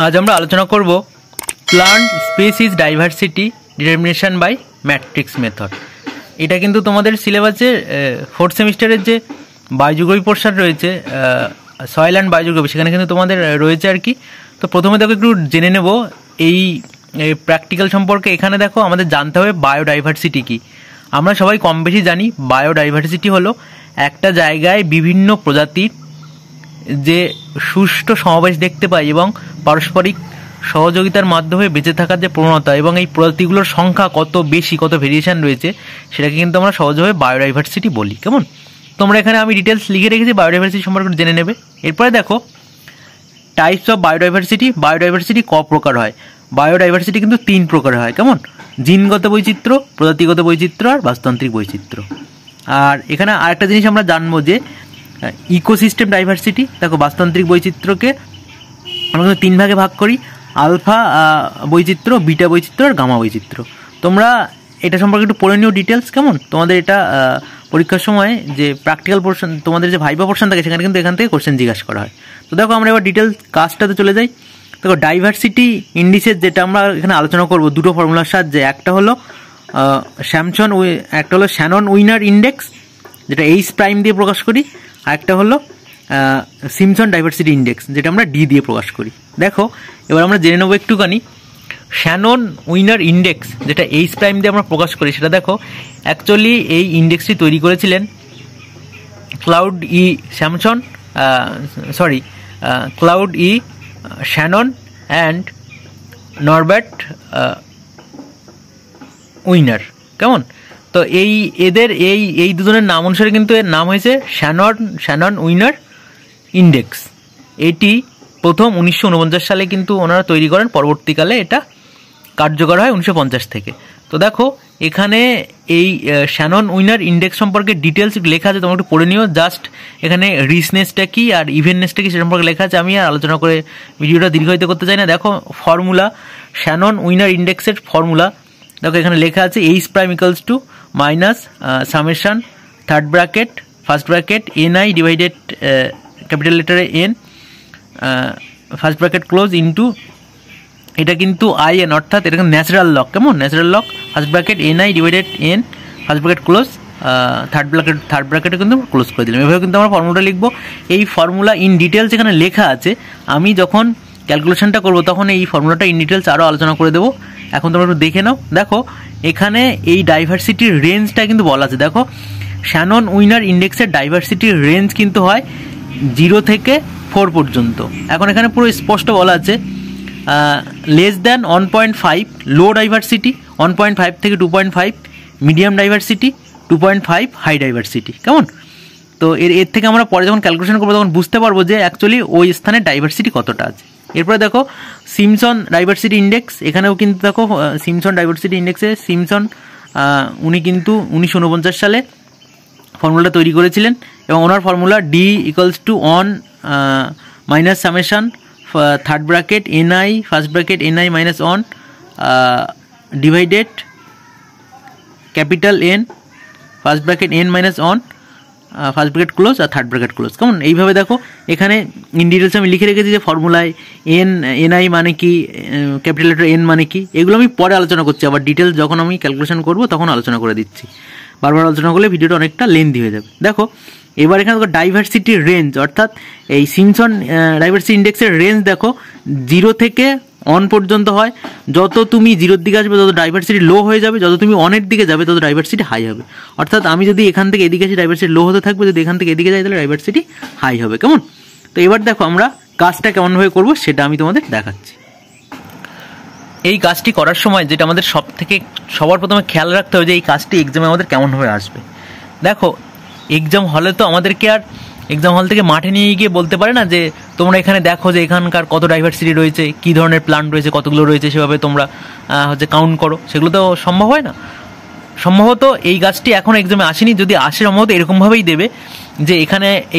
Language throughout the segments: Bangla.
আজ আমরা আলোচনা করব plant species diversity determination by matrix method. এটা কিন্তু তোমাদের সিলেবাসে ফোর্থ সেমিস্টারের যে বায়োজিওগ্রাফি পোর্শন রয়েছে, সয়েল অ্যান্ড বায়োজিওগ্রাফি, সেখানে কিন্তু তোমাদের রয়েছে আর কি। তো প্রথমে দেখো একটু জেনে নেব এই প্র্যাকটিক্যাল সম্পর্কে। এখানে দেখো আমাদের জানতে হবে বায়োডাইভার্সিটি কী। আমরা সবাই কম বেশি জানি বায়োডাইভার্সিটি হলো একটা জায়গায় বিভিন্ন প্রজাতির যে সুষ্ঠু সমাবেশ দেখতে পাই এবং পারস্পরিক সহযোগিতার মাধ্যমে বেঁচে থাকার যে প্রবণতা এবং এই প্রজাতিগুলোর সংখ্যা কত বেশি, কত ভেরিয়েশন রয়েছে, সেটাকে কিন্তু আমরা সহজভাবে বায়োডাইভার্সিটি বলি। কেমন? তোমরা এখানে আমি ডিটেলস লিখে রেখেছি, বায়োডাইভার্সিটি সম্পর্কে জেনে নেবে। এরপরে দেখো টাইপস অফ বায়োডাইভার্সিটি। বায়োডাইভার্সিটি ক প্রকার হয়? বায়োডাইভার্সিটি কিন্তু 3 প্রকার হয়। কেমন? জিনগত বৈচিত্র্য, প্রজাতিগত বৈচিত্র্য আর বাস্তুতান্ত্রিক বৈচিত্র্য। আর এখানে আরেকটা জিনিস আমরা জানবো যে ইকোসিস্টেম ডাইভার্সিটি। দেখো বাস্তুতান্ত্রিক বৈচিত্র্যকে আমরা কিন্তু 3 ভাগে ভাগ করি: আলফা বৈচিত্র্য, বিটা বৈচিত্র্য আর গামা বৈচিত্র্য। তোমরা এটা সম্পর্কে একটু পড়ে নিও ডিটেলস। কেমন? তোমাদের এটা পরীক্ষার সময় যে প্র্যাকটিক্যাল পোর্শন, তোমাদের যে ভাইবা পোর্শন থাকে, সেখানে কিন্তু এখান থেকে কোশ্চেন জিজ্ঞাসা করা হয়। তো দেখো আমরা এবার ডিটেলস কাজটাতে চলে যাই। দেখো ডাইভার্সিটি ইন্ডিসেস যেটা আমরা এখানে আলোচনা করব দুটো ফর্মুলার সাহায্যে। একটা হলো শ্যানন উইনার ইন্ডেক্স, যেটা এইচ প্রাইম দিয়ে প্রকাশ করি, আর একটা হলো সিমসন ডাইভার্সিটি ইন্ডেক্স, যেটা আমরা ডি দিয়ে প্রকাশ করি। দেখো এবার আমরা জেনে নেবো একটুখানি শ্যানন উইনার ইন্ডেক্স, যেটা এইচ প্রাইম দিয়ে আমরা প্রকাশ করি। সেটা দেখো অ্যাকচুয়ালি এই ইন্ডেক্সটি তৈরি করেছিলেন cloud E Shannon and Norbert winner. কেমন? তো এদের এই দুজনের নাম অনুসারে কিন্তু এর নাম হয়েছে শ্যানন উইনার ইন্ডেক্স। এটি প্রথম 1949 সালে কিন্তু ওনারা তৈরি করেন, পরবর্তীকালে এটা কার্যকর হয় 1950 থেকে। তো দেখো এখানে এই শ্যানন উইনার ইন্ডেক্স সম্পর্কে ডিটেলস লেখা আছে, তোমরা একটু পড়ে নিও। জাস্ট এখানে রিচনেসটা কী আর ইভেননেসটা কী সে সম্পর্কে লেখা আছে। আমি আর আলোচনা করে ভিডিওটা দীর্ঘায়িত করতে চাই না। দেখো ফর্মুলা, শ্যানন উইনার ইন্ডেক্সের ফর্মুলা দেখো এখানে লেখা আছে: H prime equals to minus summation third bracket first bracket N I divided capital লেটারে N first bracket close into, এটা কিন্তু আইএন, অর্থাৎ এটা কিন্তু ন্যাচারাল লক। কেমন? Natural log first bracket N I divided N first bracket close third ব্র্যাকেটে কিন্তু ক্লোজ করে দিলাম। এভাবে কিন্তু আমরা ফর্মুলাটা লিখবো। এই ফর্মুলা ইন ডিটেলস এখানে লেখা আছে। আমি যখন ক্যালকুলেশনটা করবো তখন এই ফর্মুলাটা ইন ডিটেলস আরও আলোচনা করে দেবো। এখন তোমরা একটু দেখে নাও। দেখো এখানে এই ডাইভার্সিটির রেঞ্জটা কিন্তু বলা আছে। দেখো শ্যানন উইনার ইন্ডেক্সের ডাইভার্সিটির রেঞ্জ কিন্তু হয় 0 থেকে 4 পর্যন্ত। এখন এখানে পুরো স্পষ্ট বলা আছে লেস দ্যান 1.5 লো ডাইভার্সিটি, 1.5 থেকে 2.5 মিডিয়াম ডাইভার্সিটি, 2.5 হাই ডাইভার্সিটি। কেমন? তো এর থেকে আমরা পরে যখন ক্যালকুলেশন করবো তখন বুঝতে পারবো যে অ্যাকচুয়ালি ওই স্থানে ডাইভার্সিটি কতটা আছে। এরপরে দেখো সিমসন ডাইভার্সিটি ইন্ডেক্স। এখানেও কিন্তু দেখো সিমসন ডাইভার্সিটি ইন্ডেক্সে সিমসন উনি কিন্তু 1949 সালে ফর্মুলাটা তৈরি করেছিলেন এবং ওনার formula D equals to one minus summation third bracket N I first bracket N I minus one divided capital N first bracket N minus one first bracket close আর থার্ড ব্র্যাকেট ক্লোজ। কেমন? এইভাবে দেখো এখানে ইন ডিটেলস আমি লিখে রেখেছি যে ফর্মুলায় এনআই মানে কি, ক্যাপিটাল লেটার এন মানে কি, এগুলো আমি পরে আলোচনা করছি। আবার ডিটেলস যখন আমি ক্যালকুলেশন করবো তখন আলোচনা করে দিচ্ছি। বারবার আলোচনা করলে ভিডিওটা অনেকটা লেন্দি হয়ে যাবে। দেখো এবার এখানে দেখো ডাইভার্সিটির রেঞ্জ, অর্থাৎ এই সিমসন ডাইভার্সিটি ইন্ডেক্সের রেঞ্জ দেখো 0 থেকে 1 পর্যন্ত হয়। যত তুমি 0-র দিকে আসবে তত ডাইভার্সিটি লো হয়ে যাবে, যত তুমি 1-এর দিকে যাবে তত ডাইভার্সিটি হাই হবে। অর্থাৎ আমি যদি এখান থেকে এদিকে আসি ডাইভার্সিটি লো হতে থাকবে, যদি এখান থেকে এদিকে যাই তাহলে ডাইভার্সিটি হাই হবে। কেমন? তো এবার দেখো আমরা কাজটা কেমনভাবে করবো সেটা আমি তোমাদের দেখাচ্ছি। এই কাজটি করার সময় যেটা আমাদের সবার প্রথমে খেয়াল রাখতে হবে যে এই কাজটি এক্সামে আমাদের কেমনভাবে আসবে। দেখো এক্সাম হলে তো আমাদেরকে আর এক্সাম হল থেকে মাঠে নিয়ে গিয়ে বলতে পারে না যে তোমরা এখানে দেখো যে এখানকার কত ডাইভার্সিটি রয়েছে, কী ধরনের প্লান্ট রয়েছে, কতগুলো রয়েছে, সেভাবে তোমরা কাউন্ট করো। সেগুলো তো সম্ভব হয় না। সম্ভবত এই গাছটি এখন এক্সামে আসেনি, যদি আসে সম্ভবত এরকমভাবেই দেবে যে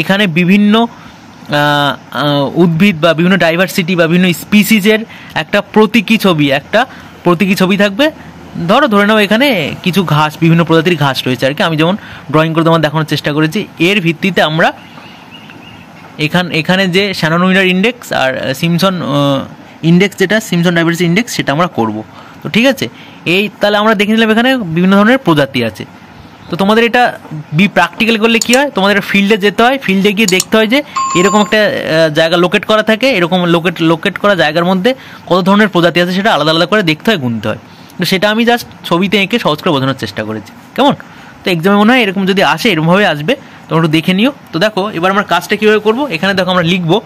এখানে বিভিন্ন উদ্ভিদ বা বিভিন্ন ডাইভার্সিটি বা বিভিন্ন স্পিসিসের একটা প্রতীকী ছবি থাকবে। ধরে নাও এখানে কিছু ঘাস, বিভিন্ন প্রজাতির ঘাস রয়েছে আর কি। আমি যেমন ড্রয়িং করে তোমার দেখানোর চেষ্টা করেছি। এর ভিত্তিতে আমরা এখানে যে শ্যানন উইনার ইন্ডেক্স আর সিমসন ইন্ডেক্স যেটা সিমসন ডায়াবেটিস ইন্ডেক্স সেটা আমরা করব। তো ঠিক আছে, এই তাহলে আমরা দেখে নিলাম এখানে বিভিন্ন ধরনের প্রজাতি আছে। তো তোমাদের এটা প্র্যাকটিক্যাল করলে কী হয়, তোমাদের ফিল্ডে যেতে হয়, ফিল্ডে গিয়ে দেখতে হয় যে এরকম একটা জায়গা লোকেট করা থাকে, এরকম লোকেট করা জায়গার মধ্যে কত ধরনের প্রজাতি আছে সেটা আলাদা আলাদা করে দেখতে হয়, গুনতে হয়। তো সেটা আমি জাস্ট ছবিতে এঁকে সহজ করে বোঝানোর চেষ্টা করেছি, কেমন? তো এক্সামে মনে হয় এরকম যদি আসে এরকমভাবে আসবে, তোমরা একটু দেখে নিও। তো দেখো এবার আমরা কাজটা কীভাবে করবো, এখানে দেখো আমরা লিখবো,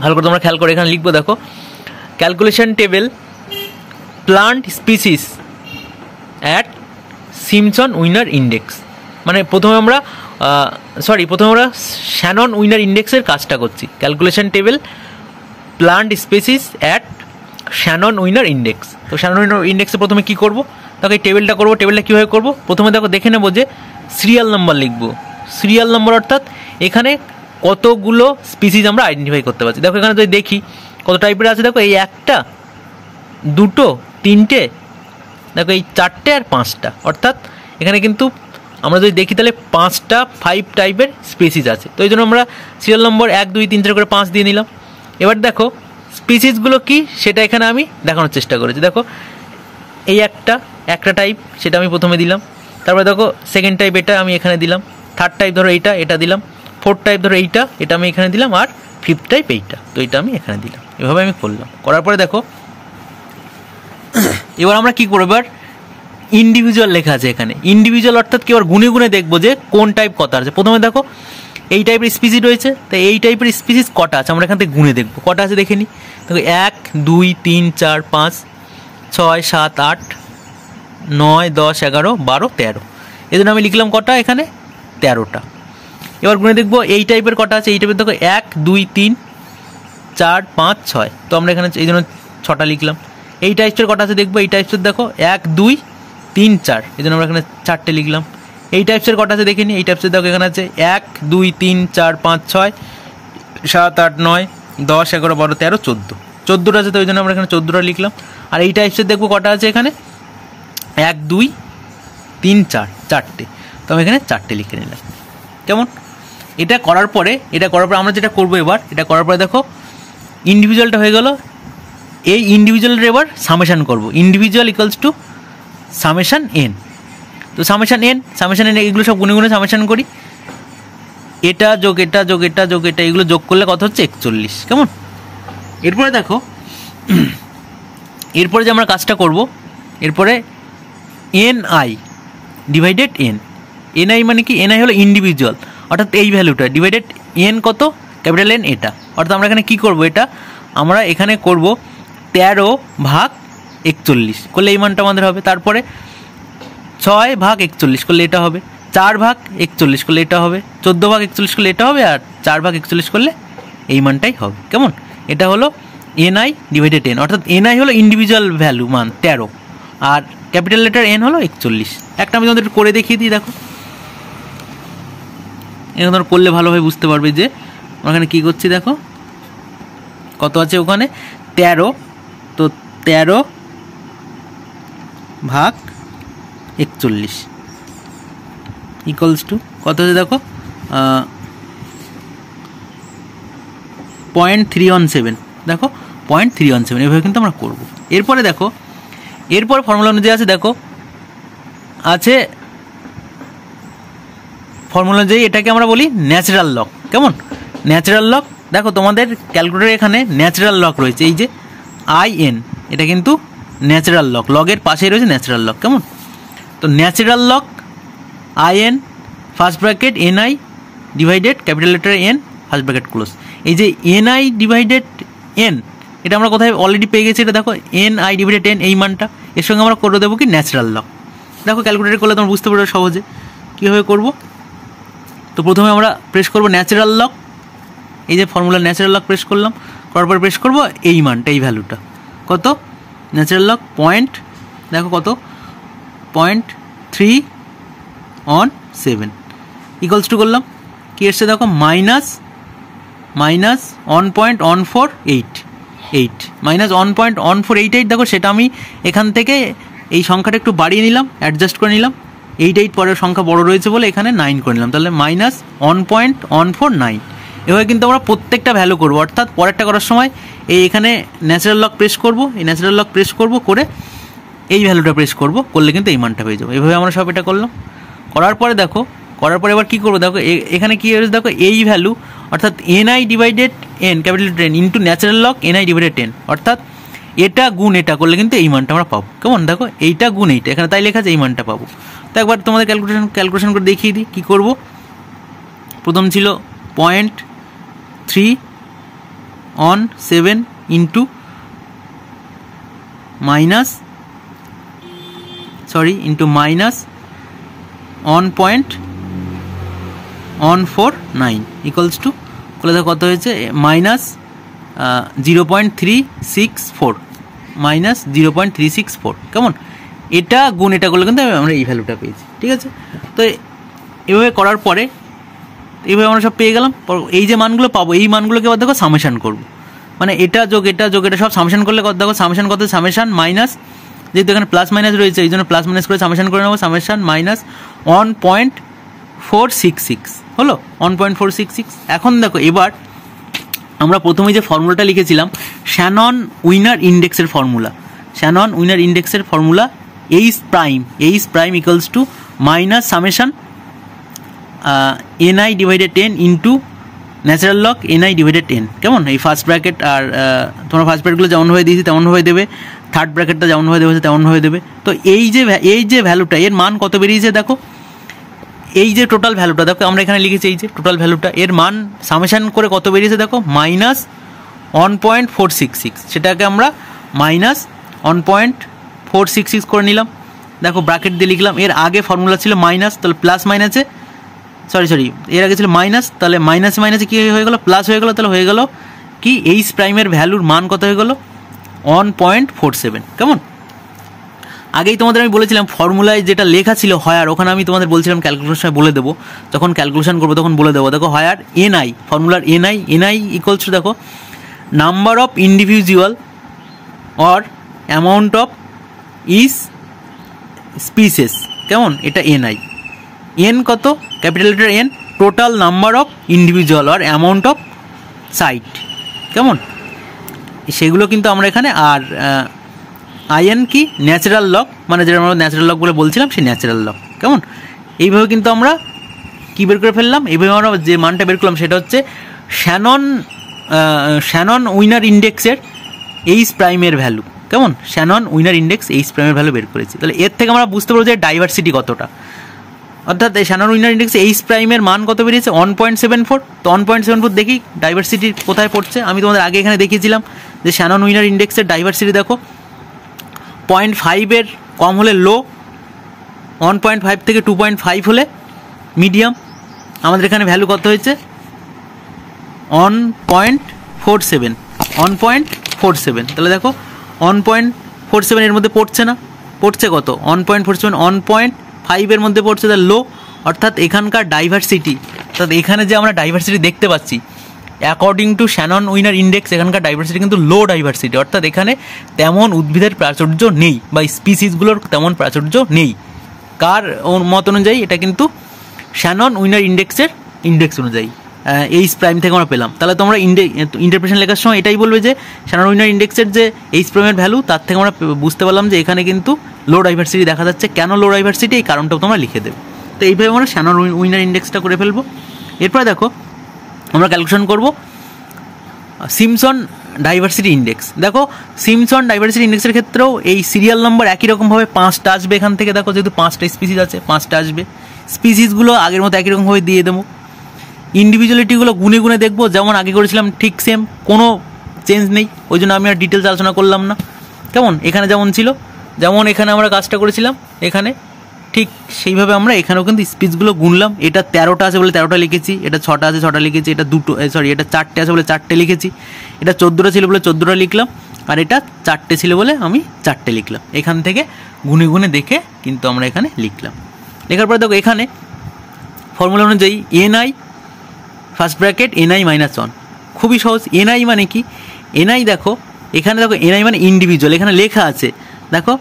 ভালো করে তোমরা খেয়াল করে এখানে লিখবো, দেখো calculation table plant species at Simpson winner index. মানে প্রথমে আমরা শ্যানন উইনার ইন্ডেক্সের কাজটা করছি। Calculation table plant species at Shannon winner index. তো শ্যানন উইনার ইন্ডেক্সে প্রথমে কী করবো, দেখো এই টেবিলটা করবো। টেবিলটা কীভাবে করবো, প্রথমে দেখো দেখে নেবো যে সিরিয়াল নাম্বার লিখবো। সিরিয়াল নাম্বার অর্থাৎ এখানে কতগুলো স্পিসিস আমরা আইডেন্টিফাই করতে পারছি। দেখো এখানে যদি দেখি কত টাইপের আছে, দেখো এই একটা, দুটো, তিনটে, দেখো এই চারটে আর পাঁচটা, অর্থাৎ এখানে কিন্তু আমরা যদি দেখি তাহলে 5 টাইপের স্পিসিস আছে। তো এই জন্য আমরা সিরিয়াল নম্বর 1, 2, 3, 4 করে 5 দিয়ে নিলাম। এবার দেখো স্পিসিসগুলো কি সেটা এখানে আমি দেখানোর চেষ্টা করেছি। দেখো এই একটা টাইপ, সেটা আমি প্রথমে দিলাম। তারপরে দেখো সেকেন্ড টাইপ এটা আমি এখানে দিলাম, থার্ড টাইপ ধরো এটা দিলাম, ফোর্থ টাইপ ধরো এটা আমি এখানে দিলাম, আর ফিফথ টাইপ এইটা, তো এটা আমি এখানে দিলাম। এভাবে আমি করলাম। করার পরে দেখো এবার আমরা কী করবো, এবার ইন্ডিভিজুয়াল লেখা আছে এখানে। ইন্ডিভিজুয়াল অর্থাৎ কি, এবার গুনে গুনে দেখবো যে কোন টাইপ কত আছে। প্রথমে দেখো এই টাইপের স্পিসিস রয়েছে, তাই এই টাইপের স্পিসিস কটা আছে আমরা এখান থেকে গুনে দেখবো কটা আছে দেখে নিই। দেখো 1, 2, 3, 4, 5, 6, 7, 8, 9, 10, 11, 12, 13। এই জন্য আমি লিখলাম কটা এখানে, 13টা। এবার গুনে দেখবো এই টাইপের কটা আছে। এই টাইপের দেখো 1, 2, 3, 4, 5, 6, তো আমরা এখানে এই জন্য 6টা লিখলাম। এই টাইপসের কটা আছে দেখবো, এই টাইপসের দেখো 1, 2, 3, 4, এই জন্য আমরা এখানে 4টে লিখলাম। এই টাইপসের কটা আছে দেখে নিই। এই টাইপসের দেখো এখানে আছে 1, 2, 3, 4, 5, 6, 7, 8, 9, 10, 11, 12, 13, 14টা আছে, তো ওই জন্য আমরা এখানে 14টা লিখলাম। আর এই টাইপসের দেখবো কটা আছে এখানে, 1, 2, 3, 4, 4টে, তো আমি এখানে 4টে লিখে নিলাম, কেমন? এটা করার পরে আমরা যেটা করবো এবার, এটা করার পরে দেখো ইন্ডিভিজুয়ালটা হয়ে গেল। এই ইন্ডিভিজুয়ালের এবার সামেশান করবো। Individual equals to summation N. তো সামেশান এন এগুলো সব গুনে গুনে সামেশান করি। এটা যোগ এটা যোগ এটা যোগ এটা, এগুলো যোগ করলে কত হচ্ছে, 41, কেমন? এরপরে দেখো এরপরে যে আমরা কাজটা করব, এরপরে এনআই ডিভাইডেড এনআই মানে কি, এনআই হলো ইন্ডিভিজুয়াল, অর্থাৎ এই ভ্যালুটা ডিভাইডেড এন কত, ক্যাপিটাল এন এটা। অর্থাৎ আমরা এখানে কী করবো, এটা আমরা এখানে করব 13/41 করলে এই মানটা আমাদের হবে। তারপরে 6/41 করলে এটা হবে, 4/41 করলে এটা হবে, 14/41 করলে এটা হবে, আর 4/41 করলে এই মানটাই হবে, কেমন? এটা হলো এনআই ডিভাইডেড এন, অর্থাৎ এনআই হলো ইন্ডিভিজুয়াল ভ্যালু মান 13, আর ক্যাপিটাল লেটার এন হলো 41। একটা আমি তোমাদের করে দেখিয়ে দিই, দেখো এখানে তোমরা করলে ভালোভাবে বুঝতে পারবে যে ওখানে কী করছি। দেখো কত আছে ওখানে, 13, তো 13/41 ইকুয়ালস টু কত আছে দেখো, 0.317, দেখো 0.317, এভাবে কিন্তু আমরা করবো। এরপরে দেখো এরপর ফর্মুলা অনুযায়ী আছে, দেখো আছে ফর্মুলা অনুযায়ী এটাকে আমরা বলি ন্যাচারাল লগ, কেমন? ন্যাচারাল লগ, দেখো তোমাদের ক্যালকুলেটর এখানে ন্যাচারাল লগ রয়েছে, এই যে IN, এটা কিন্তু ন্যাচারাল লগ, লগের পাশেই রয়েছে ন্যাচারাল লগ, কেমন? তো natural log IN first bracket NI divided capital letter N first bracket close. এই যে NI ডিভাইডেড N, এটা আমরা কোথায় অলরেডি পেয়ে গেছি, এটা দেখো NI ডিভাইডেড N, এই মানটা এর সঙ্গে আমরা করে দেবো কি ন্যাচারাল লগ। দেখো ক্যালকুলেটর করলে তোমরা বুঝতে পারবে সহজে কীভাবে করবো। তো প্রথমে আমরা প্রেস করবো ন্যাচারাল লগ, এই যে ফর্মুলা ন্যাচারাল লগ প্রেস করলাম, করার পর প্রেস করবো এই মানটা, এই ভ্যালুটা কত, ন্যাচারাল লগ দেখো কত 0.317 ইকুয়ালস টু করলাম, কি এসছে দেখো -1.148 দেখো সেটা আমি এখান থেকে এই সংখ্যাটা একটু বাড়িয়ে নিলাম, অ্যাডজাস্ট করে নিলাম, 8 পরের সংখ্যা বড় রয়েছে বলে এখানে 9 করে নিলাম, তাহলে -1.149। এভাবে কিন্তু আমরা প্রত্যেকটা ভ্যালু করবো, অর্থাৎ পরেরটা করার সময় এখানে ন্যাচারাল লগ প্রেস করবো, এই ন্যাচারাল লগ প্রেস করবো, করে এই ভ্যালুটা প্রেস করবো, করলে কিন্তু এই মানটা পেয়ে যাবো। এভাবে আমরা সব এটা করলাম। করার পরে দেখো, করার পরে এবার কী করবো দেখো, এখানে কী হয়েছে দেখো, এই ভ্যালু অর্থাৎ NI divided N capital ten into natural log N I divided 10, অর্থাৎ এটা গুণ এটা করলে কিন্তু এই মানটা আমরা পাবো। কেমন, দেখো এইটা গুণ এইটা, এখানে তাই লেখা আছে এই মানটা পাবো। তো একবার তোমাদের ক্যালকুলেশন করে দেখিয়ে দিই কী করবো। প্রথম ছিল 0.317 ইন্টু মাইনাস 1.149 ইকুয়ালস টু, বলে দেখো কত হয়েছে, মাইনাস 0.364, মাইনাস 0.364। কেমন, এটা গুণ এটা করলে কিন্তু আমরা এই ভ্যালুটা পেয়েছি। ঠিক আছে, তো এভাবে করার পরে এইভাবে আমরা সব পেয়ে গেলাম। এই যে মানগুলো পাবো, এই মানগুলোকে আবার দেখো সামেশান করবো, মানে এটা যোগ এটা যোগ এটা সব সামেশান করলে কত দেখো, সামেশান কত, সামেশান মাইনাস, যেহেতু এখানে প্লাস মাইনাস রয়েছে এই জন্য প্লাস মাইনাস করে সামেশান করে নেবো, সামেশান মাইনাস 1.466 হলো, 1.466। এখন দেখো এবার আমরা প্রথমে যে ফর্মুলাটা লিখেছিলাম শ্যানন উইনার ইন্ডেক্সের ফর্মুলা, শ্যানন উইনার ইন্ডেক্সের formula H prime equals to minus summation N I divided 10 into natural log N I divided 10। কেমন, এই ফার্স্ট ব্র্যাকেট আর তোমরা ফার্স্ট ব্র্যাকেটগুলো যেমনভাবে দিয়েছি তেমনভাবে দেবে, থার্ড ব্র্যাকেটটা যেমনভাবে দেবে তেমনভাবে দেবে। তো এই যে ভ্যালুটা, এর মান কত বেরিয়েছে দেখো, এই যে টোটাল ভ্যালুটা দেখো আমরা এখানে লিখেছি, এই যে টোটাল ভ্যালুটা এর মান সামেশান করে কত বেরিয়েছে দেখো, মাইনাস 1.466, সেটাকে আমরা মাইনাস 1.466 করে নিলাম। দেখো ব্র্যাকেট দিয়ে লিখলাম, এর আগে ফর্মুলা ছিল মাইনাস, তাহলে প্লাস মাইনাসে সরি এর আগে ছিল মাইনাস, তাহলে মাইনাসে মাইনাসে কী হয়ে গেলো, প্লাস হয়ে গেলো, তাহলে হয়ে গেলো কি এইচ প্রাইমের ভ্যালুর মান কত হয়ে গেলো 1.47। কেমন, আগেই তোমাদের আমি বলেছিলাম ফর্মুলায় যেটা লেখা ছিল হয়ার, ওখানে আমি তোমাদের বলছিলাম ক্যালকুলেশন সময় বলে দেবো, যখন ক্যালকুলেশন করবো তখন বলে দেবো। দেখো হয়ার এনআই, ফর্মুলার এনআই ইকুয়ালস টু দেখো number of individual or amount of is species. কেমন, এটা এনআই, এন কত, capital letter N, total number of individual or amount of sight. কেমন, সেগুলো কিন্তু আমরা এখানে, আর আইএন কি ন্যাচারাল লগ, মানে যেটা আমরা ন্যাচারাল লগ বলে বলছিলাম সেই ন্যাচারাল লগ। কেমন, এইভাবে কিন্তু আমরা কী বের করে ফেললাম, এইভাবে আমরা যে মানটা বের করলাম সেটা হচ্ছে শ্যানন উইনার ইন্ডেক্সের এইচ প্রাইমের ভ্যালু। কেমন, শ্যানন উইনার ইন্ডেক্স এইচ প্রাইমের ভ্যালু বের করেছি। তাহলে এর থেকে আমরা বুঝতে পারবো যে ডাইভার্সিটি কতটা, অর্থাৎ এই শ্যানন উইনার ইন্ডেক্সে এইচ প্রাইমের মান কত বেরিয়েছে 1.74। তো 1.74 দেখি ডাইভার্সিটি কোথায় পড়ছে, আমি তোমাদের আগে এখানে দেখিয়েছিলাম যে শ্যানন উইনার ইন্ডেক্সের ডাইভার্সিটি দেখো 0.5 কম হলে লো, 1.5 থেকে 2.5 হলে মিডিয়াম। আমাদের এখানে ভ্যালু কত হয়েছে 1.47। তাহলে দেখো 1.47 এর মধ্যে পড়ছে না, পড়ছে কত 1.47, 1.5 এর মধ্যে পড়ছে, তাহলে লো, অর্থাৎ এখানকার ডাইভার্সিটি, অর্থাৎ এখানে যে আমরা ডাইভার্সিটি দেখতে পাচ্ছি according to Shannon winner index, এখানকার ডাইভার্সিটি কিন্তু লো ডাইভার্সিটি, অর্থাৎ এখানে তেমন উদ্ভিদের প্রাচুর্য নেই বা স্পিসিসগুলোর তেমন প্রাচুর্য নেই। কার মত অনুযায়ী, এটা কিন্তু শ্যানন উইনার ইন্ডেক্সের ইন্ডেক্স অনুযায়ী এইচ প্রাইম থেকে আমরা পেলাম। তাহলে তোমরা ইন্টারপ্রিটেশন লেখার সময় এটাই বলবে যে শ্যানন উইনার ইন্ডেক্সের যে এইচ প্রাইমের ভ্যালু, তার থেকে আমরা বুঝতে পারলাম যে এখানে কিন্তু লো ডাইভার্সিটি দেখা যাচ্ছে। কেন লো ডাইভার্সিটি, এই কারণটাও তোমরা লিখে দেবে। তো এইভাবে আমরা শ্যানন উইনার ইন্ডেক্সটা করে ফেলবো। এরপরে দেখো আমরা ক্যালকুলেশন করব সিমসন ডাইভার্সিটি ইন্ডেক্স। দেখো সিমসন ডাইভার্সিটি ইন্ডেক্সের ক্ষেত্রেও এই সিরিয়াল নাম্বার একই রকমভাবে 5টা আসবে এখান থেকে। দেখো যেহেতু 5টা স্পিসিস আছে, 5টা আসবে। স্পিসিসগুলো আগের মতো একই রকমভাবে দিয়ে দেবো। ইন্ডিভিজুয়ালিটিগুলো গুনে গুনে দেখবো, যেমন আগে করেছিলাম ঠিক সেম, কোনো চেঞ্জ নেই, ওই জন্য আমি আর ডিটেলস আলোচনা করলাম না। কেমন, এখানে যেমন ছিল, যেমন এখানে আমরা কাজটা করেছিলাম এখানে, ঠিক সেইভাবে আমরা এখানেও কিন্তু স্পিচগুলো গুনলাম। এটা 13টা আছে বলে 13টা লিখেছি, এটা 6টা আছে 6টা লিখেছি, এটা এটা 4টে আছে বলে 4টে লিখেছি, এটা 14টা ছিল বলে 14টা লিখলাম, আর এটা 4টে ছিল বলে আমি 4টে লিখলাম। এখান থেকে গুনে গুনে দেখে কিন্তু আমরা এখানে লিখলাম। লেখার পরে দেখো এখানে ফর্মুলা অনুযায়ী এনআই ফার্স্ট ব্র্যাকেট এনআই -1, খুবই সহজ। এনআই মানে কি, এনআই দেখো এখানে, দেখো এনআই মানে ইন্ডিভিজুয়াল, এখানে লেখা আছে দেখো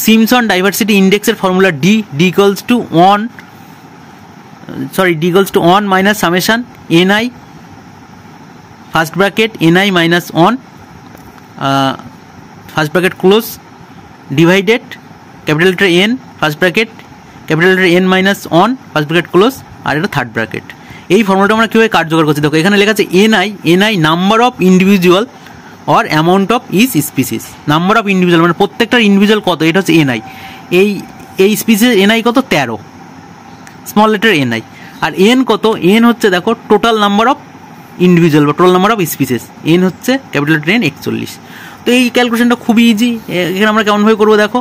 সিমসন ডাইভার্সিটি ইন্ডেক্সের formula D equals to 1 minus summation N I first bracket ni minus 1 first bracket close divided capital letter n first bracket capital letter n minus 1 first bracket close আর এটা থার্ড ব্র্যাকেট। এই ফর্মুলাটা আমরা কীভাবে কার্যকর করছি দেখো, এখানে লেখা আছে ni number of individual or amount of each species. Number of individual মানে প্রত্যেকটার ইন্ডিভিজুয়াল কত, এটা হচ্ছে ni। এই স্পিসিস ni কত 13 স্মল লেটার ni, আর n কত, n হচ্ছে দেখো টোটাল নাম্বার অফ ইন্ডিভিজুয়াল বা total number of species, n হচ্ছে ক্যাপিটাল লেটার n 41। তো এই ক্যালকুলেশনটা খুবই ইজি। এখানে আমরা কেমনভাবে করবো দেখো,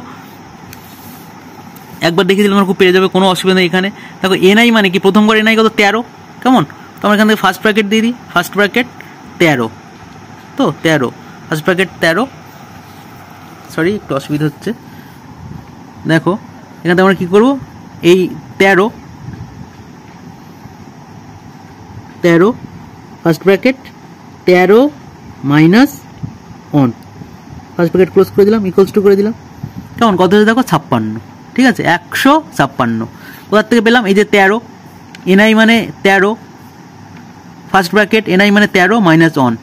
একবার দেখে দিলে আমরা খুব পেয়ে যাবে, কোনো অসুবিধা নেই। এখানে দেখো ni মানে কি, প্রথম করে ni কত 13, কেমন, তো আমরা এখান থেকে ফার্স্ট ব্র্যাকেট দিয়ে দিই, ফার্স্ট ব্র্যাকেট 13, তো 13 ফার্স্ট ব্র্যাকেট 13, সরি একটু অসুবিধা হচ্ছে, দেখো এখান থেকে আমরা কী করবো, এই 13 first bracket 13 minus 1 first bracket close করে দিলাম, ইকুয়ালস টু করে দিলাম, কেমন, কত হচ্ছে দেখো 56, ঠিক আছে 156। কোথার থেকে পেলাম, এই যে 13 ni মানে 13 ফার্স্ট ব্র্যাকেট ni মানে 13 মাইনাস 1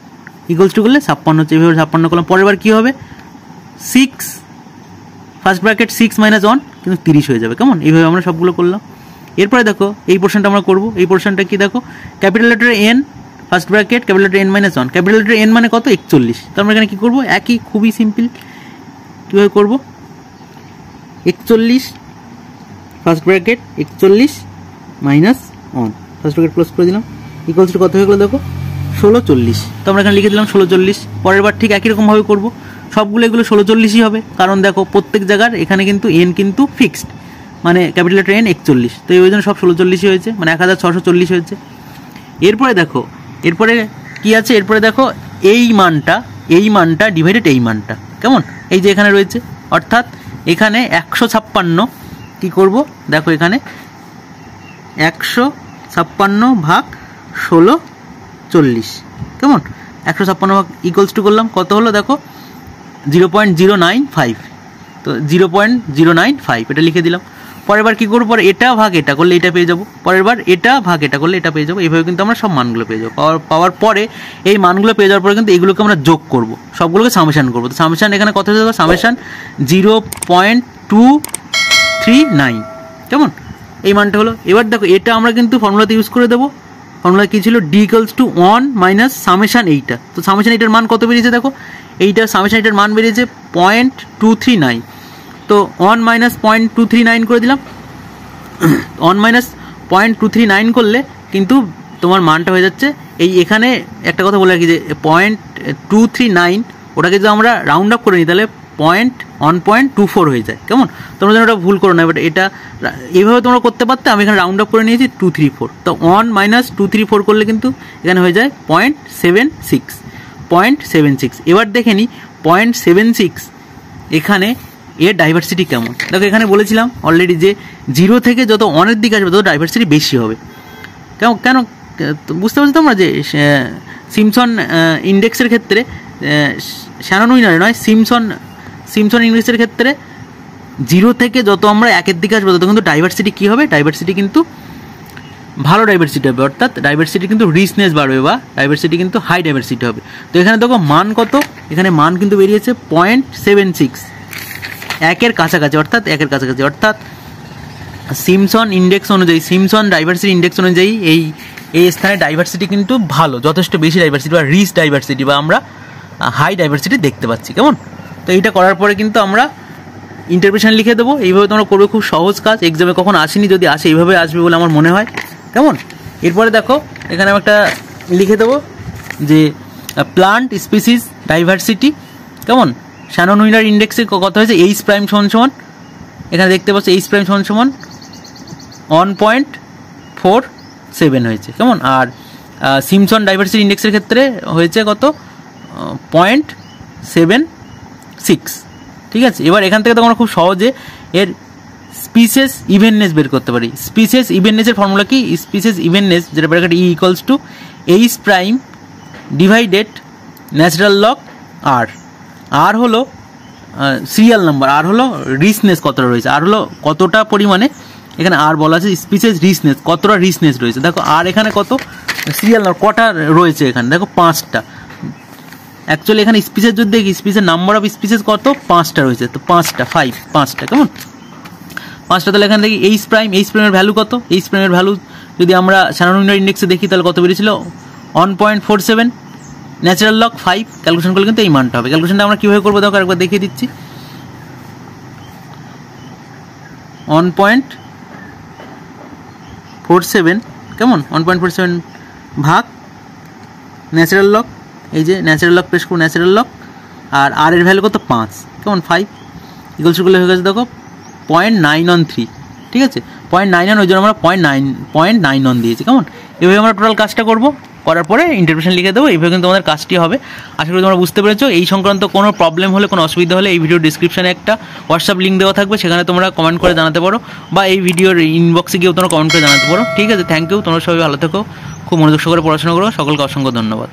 ইকুয়ালস টু করলে 56 হচ্ছে, এইভাবে 56 করলাম। পরের বার কী হবে, 6 ফার্স্ট ব্র্যাকেট 6 মাইনাস 1 কিন্তু 30 হয়ে যাবে, কেমন, এইভাবে আমরা সবগুলো করলাম। এরপরে দেখো এই পোর্শনটা আমরা করবো, এই পোর্শনটা কি দেখো, capital letter n first bracket capital letter n minus 1, capital letter n মানে কত 41, তো আমরা এখানে কী করবো, একই খুবই সিম্পল, কীভাবে করবো, 41 first bracket 41 minus 1 first bracket close করে দিলাম, ইকুয়ালস টু কত হয়ে গেলো দেখো 1640, তো আমরা এখানে লিখে দিলাম 1640। পরের বার ঠিক একই রকমভাবে করবো, সবগুলো এগুলো 1640ই হবে, কারণ দেখো প্রত্যেক জায়গার এখানে কিন্তু n কিন্তু ফিক্সড, মানে ক্যাপিটাল লেটার n 41, তো এই জন্য সব 1640 হয়েছে, মানে 1640 হয়েছে। এরপরে দেখো, এরপরে কি আছে, এরপরে দেখো এই মানটা ডিভাইডেড এই মানটা, কেমন, এই যে এখানে রয়েছে, অর্থাৎ এখানে 156 কি করব দেখো, এখানে 156 ভাগ 1640, কেমন, 156 ভাগ ইকুয়ালস টু করলাম, কত হলো দেখো 0.095, তো 0.095 এটা লিখে দিলাম। পরের বার কী করবো, পরে এটা ভাগ এটা করলে এটা পেয়ে যাবো, পরের বার এটা ভাগ এটা করলে এটা পেয়ে যাবো, এইভাবে কিন্তু আমরা সব মানগুলো পেয়ে যাবো। পাওয়ার পরে এই মানগুলো পেয়ে যাওয়ার পরে কিন্তু এগুলোকে আমরা যোগ করব, সবগুলোকে সামেশান করবো। তো সামেশান এখানে কত হয়ে যাবে, সামেশান 0.239, কেমন, এই মানটা হলো। এবার দেখো এটা আমরা কিন্তু ফর্মুলাতে ইউজ করে দেবো, ফর্মুলা কী ছিল, d equals to 1 minus summation এইটা, তো সামেশান এইটার মান কত বেরিয়েছে দেখো, এইটা সামেশান এইটার মান বেরিয়েছে 0.239, তো 1 মাইনাস 0.239 করে দিলাম, 1 মাইনাস 0.239 করলে কিন্তু তোমার মানটা হয়ে যাচ্ছে এই, এখানে একটা কথা বলে রাখি যে 0.239 ওটাকে যদি আমরা রাউন্ড আপ করে নিই তাহলে 1.24 হয়ে যায়, কেমন, তোমরা যেন ওটা ভুল করো না, বাট এটা এইভাবে তোমরা করতে পারতে, আমি এখানে রাউন্ড আপ করে নিয়েছি 234, তো 1 মাইনাস 234 করলে কিন্তু এখানে হয়ে যায় 0.76। এবার দেখে নিই 0.76 এখানে এর ডাইভার্সিটি কেমন, দেখো এখানে বলেছিলাম অলরেডি যে 0 থেকে যত 1-এর দিকে আসবে তত ডাইভার্সিটি বেশি হবে, কেন বুঝতে পারছো তোমরা, যে সিমসন ইন্ডেক্সের ক্ষেত্রে, শ্যানন উইনার নয়, সিমসন ইন্ডেক্সের ক্ষেত্রে 0 থেকে যত আমরা 1-এর দিকে আসবো তত কিন্তু ডাইভার্সিটি কী হবে, ডাইভার্সিটি কিন্তু ভালো ডাইভার্সিটি হবে, অর্থাৎ ডাইভার্সিটি কিন্তু রিচনেস বাড়বে বা ডাইভার্সিটি কিন্তু হাই ডাইভার্সিটি হবে। তো এখানে দেখো মান কত, এখানে মান কিন্তু বেরিয়েছে 0.76, 1-এর কাছাকাছি, অর্থাৎ 1-এর কাছাকাছি, অর্থাৎ সিমসন ইন্ডেক্স অনুযায়ী, সিমসন ডাইভার্সিটি ইন্ডেক্স অনুযায়ী এই স্থানে ডাইভার্সিটি কিন্তু ভালো, যথেষ্ট বেশি ডাইভার্সিটি বা রিচ ডাইভার্সিটি বা আমরা হাই ডাইভার্সিটি দেখতে পাচ্ছি, কেমন। তো এইটা করার পরে কিন্তু আমরা ইন্টারপ্রিটেশন লিখে দেবো, এইভাবে তোমরা করবে, খুব সহজ কাজ, এক্সামে কখন আসেনি, যদি আসে এইভাবে আসবে বলে আমার মনে হয়, কেমন। এরপরে দেখো এখানে আমি একটা লিখে দেবো যে প্লান্ট স্পিসিস ডাইভার্সিটি, কেমন, শ্যানন উইনার ইন্ডেক্সে কত হয়েছে, এইচ প্রাইম সমান, এখানে দেখতে পাচ্ছ এইচ প্রাইম সমান 1.47 হয়েছে, কেমন, আর সিমসন ডাইভার্সিটি ইন্ডেক্সের ক্ষেত্রে হয়েছে কত 0.76, ঠিক আছে। এবার এখান থেকে তো আমরা খুব সহজে এর স্পিসিস ইভেননেস বের করতে পারি। স্পিসিস ইভেননেসের ফর্মুলা কি, স্পিসিস ইভেননেস যেটা bracket E equals to H prime divided natural log R, R হলো সিরিয়াল নাম্বার, আর হলো রিচনেস কতটা রয়েছে, আর হলো কতটা পরিমাণে, এখানে আর বলা আছে স্পিসিস রিচনেস, কতটা রিচনেস রয়েছে, দেখো আর এখানে কত সিরিয়াল নাম্বার কটা রয়েছে এখানে দেখো 5টা। অ্যাকচুয়ালি এখানে স্পিসের যদি দেখি স্পিসের নাম্বার অফ স্পিসেস কত 5টা রয়েছে, তো 5টা কেমন 5টা। তাহলে এখানে দেখি এইচ প্রাইমের ভ্যালু কত, এইচ প্রাইমের ভ্যালু যদি আমরা শ্যানন উইনার ইন্ডেক্সে দেখি তাহলে কত বেরিয়েছিল 1.47, ন্যাচারাল লগ 5, ক্যালকুলেশন করলে কিন্তু এই মানটা হবে। ক্যালকুলেশনটা আমরা কীভাবে করবো দেখো একবার দেখিয়ে দিচ্ছি। 1.47 কেমন 1.47 ভাগ ন্যাচারাল লগ, এই যে ন্যাচারাল লগ প্রেস করবো, ন্যাচারাল লগ আর আর এর ভ্যালু কত 5 কেমন 5 ইকুয়ালস টু করলে হয়ে গেছে দেখো 0.913, ঠিক আছে 0.91, ওই জন্য আমরা 0.91 দিয়েছি কেমন। এভাবে আমরা টোটাল কাজটা করবো, করার পরে ইন্টারপ্রিটেশন লিখে দেবো। এইভাবে কিন্তু আমাদের কাজটি হবে। আশা করি তোমরা বুঝতে পেরেছো। এই সংক্রান্ত কোনো প্রবলেম হলে, কোনো অসুবিধা হলে এই ভিডিও ডিসক্রিপশনে একটা হোয়াটসঅ্যাপ লিঙ্ক দেওয়া থাকবে, সেখানে তোমরা কমেন্ট করে জানাতে পারো, বা এই ভিডিওর ইনবক্সে গিয়েও তোমরা কমেন্ট করে জানাতে পারো। ঠিক আছে, থ্যাংক ইউ। তোমরা সবাই ভালো থেকো, খুব মনোযোগ সহকারে পড়াশোনা করো। সকলকে অসংখ্য ধন্যবাদ।